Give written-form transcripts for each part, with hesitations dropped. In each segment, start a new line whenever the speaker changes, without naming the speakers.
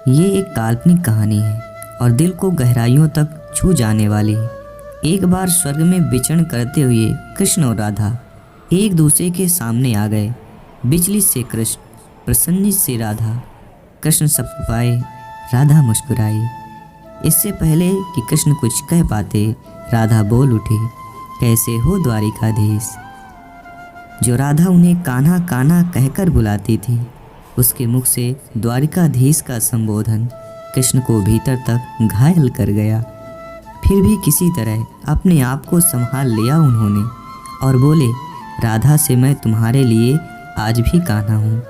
ये एक काल्पनिक कहानी है और दिल को गहराइयों तक छू जाने वाली है। एक बार स्वर्ग में विचरण करते हुए कृष्ण और राधा एक दूसरे के सामने आ गए। विचलित से कृष्ण, प्रसन्नित से राधा। कृष्ण सब पाए, राधा मुस्कुराई। इससे पहले कि कृष्ण कुछ कह पाते, राधा बोल उठी, कैसे हो द्वारिकाधीश। जो राधा उन्हें कान्हा कान्हा कहकर बुलाती थी, उसके मुख से द्वारिकाधीश का संबोधन कृष्ण को भीतर तक घायल कर गया। फिर भी किसी तरह अपने आप को संभाल लिया उन्होंने और बोले, राधा से मैं तुम्हारे लिए आज भी कान्हा हूँ।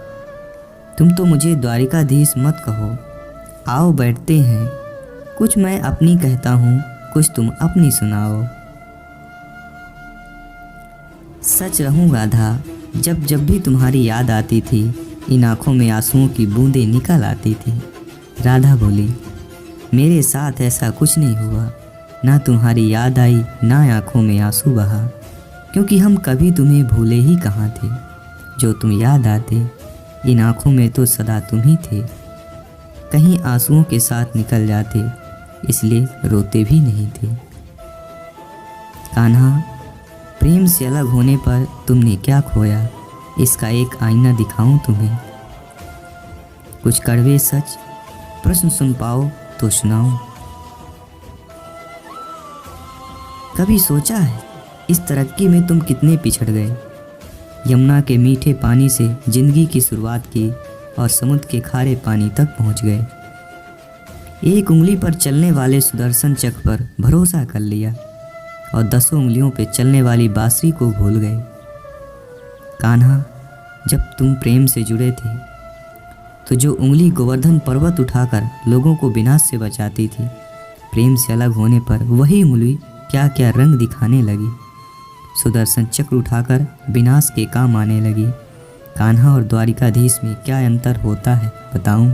तुम तो मुझे द्वारिकाधीश मत कहो। आओ बैठते हैं, कुछ मैं अपनी कहता हूँ, कुछ तुम अपनी सुनाओ। सच रहूं राधा, जब जब भी तुम्हारी याद आती थी, इन आँखों में आंसुओं की बूंदें निकल आती थी। राधा बोली, मेरे साथ ऐसा कुछ नहीं हुआ, ना तुम्हारी याद आई ना आँखों में आंसू बहा, क्योंकि हम कभी तुम्हें भूले ही कहाँ थे। जो तुम याद आते, इन आँखों में तो सदा तुम ही थे। कहीं आंसुओं के साथ निकल जाते, इसलिए रोते भी नहीं थे। कान्हा, प्रेम से अलग होने पर तुमने क्या खोया, इसका एक आईना दिखाऊं तुम्हें। कुछ कड़वे सच प्रश्न सुन पाओ तो सुनाऊं। कभी सोचा है इस तरक्की में तुम कितने पिछड़ गए। यमुना के मीठे पानी से जिंदगी की शुरुआत की और समुद्र के खारे पानी तक पहुंच गए। एक उंगली पर चलने वाले सुदर्शन चक्र पर भरोसा कर लिया और 10 उंगलियों पे चलने वाली बांसुरी को भूल गए। कान्हा, जब तुम प्रेम से जुड़े थे तो जो उंगली गोवर्धन पर्वत उठाकर लोगों को विनाश से बचाती थी, प्रेम से अलग होने पर वही उंगली क्या क्या रंग दिखाने लगी। सुदर्शन चक्र उठाकर विनाश के काम आने लगी। कान्हा और द्वारिकाधीश में क्या अंतर होता है बताऊं।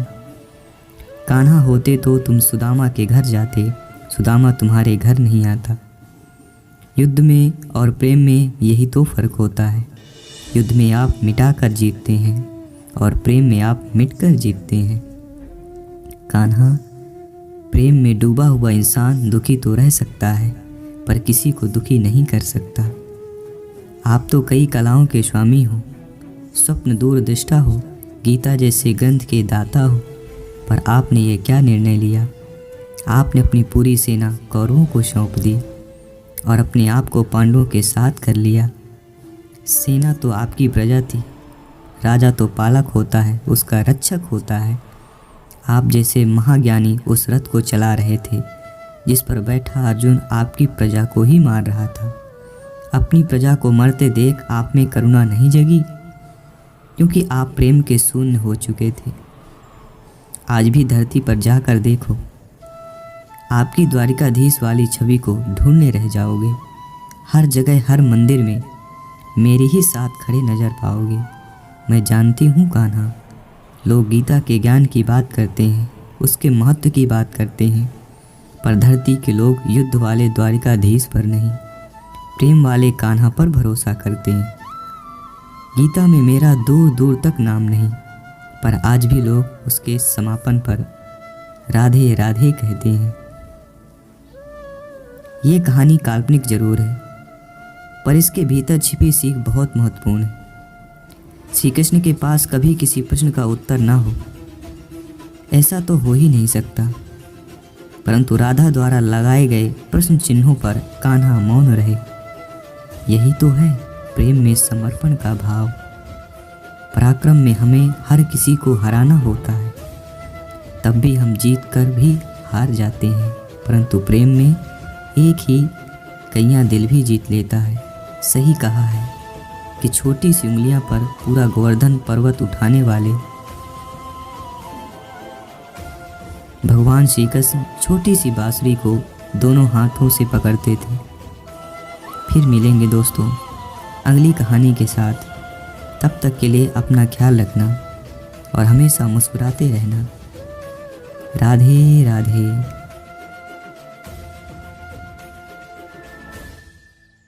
कान्हा होते तो तुम सुदामा के घर जाते, सुदामा तुम्हारे घर नहीं आता। युद्ध में और प्रेम में यही तो फर्क होता है। युद्ध में आप मिटा कर जीतते हैं और प्रेम में आप मिटकर जीतते हैं। कान्हा, प्रेम में डूबा हुआ इंसान दुखी तो रह सकता है, पर किसी को दुखी नहीं कर सकता। आप तो कई कलाओं के स्वामी हो, स्वप्न दूरदृष्टा हो, गीता जैसे ग्रंथ के दाता हो, पर आपने ये क्या निर्णय लिया। आपने अपनी पूरी सेना कौरवों को सौंप दी और अपने आप को पांडवों के साथ कर लिया। सेना तो आपकी प्रजा थी, राजा तो पालक होता है, उसका रक्षक होता है। आप जैसे महाज्ञानी उस रथ को चला रहे थे जिस पर बैठा अर्जुन आपकी प्रजा को ही मार रहा था। अपनी प्रजा को मरते देख आप में करुणा नहीं जगी, क्योंकि आप प्रेम के शून्य हो चुके थे। आज भी धरती पर जाकर देखो, आपकी द्वारिकाधीश वाली छवि को ढूंढने रह जाओगे। हर जगह, हर मंदिर में मेरे ही साथ खड़े नजर पाओगे। मैं जानती हूँ कान्हा, लोग गीता के ज्ञान की बात करते हैं, उसके महत्व की बात करते हैं, पर धरती के लोग युद्ध वाले द्वारिकाधीश पर नहीं, प्रेम वाले कान्हा पर भरोसा करते हैं। गीता में मेरा दूर दूर तक नाम नहीं, पर आज भी लोग उसके समापन पर राधे राधे कहते हैं। ये कहानी काल्पनिक जरूर है, पर इसके भीतर छिपी सीख बहुत महत्वपूर्ण है। श्री कृष्ण के पास कभी किसी प्रश्न का उत्तर ना हो, ऐसा तो हो ही नहीं सकता, परंतु राधा द्वारा लगाए गए प्रश्न चिन्हों पर कान्हा मौन रहे। यही तो है प्रेम में समर्पण का भाव। पराक्रम में हमें हर किसी को हराना होता है, तब भी हम जीत कर भी हार जाते हैं, परंतु प्रेम में एक ही कईयाँ दिल भी जीत लेता है। सही कहा है कि छोटी सी उंगलियां पर पूरा गोवर्धन पर्वत उठाने वाले भगवान श्री कृष्ण छोटी सी बांसुरी को दोनों हाथों से पकड़ते थे। फिर मिलेंगे दोस्तों अगली कहानी के साथ। तब तक के लिए अपना ख्याल रखना और हमेशा मुस्कुराते रहना। राधे राधे।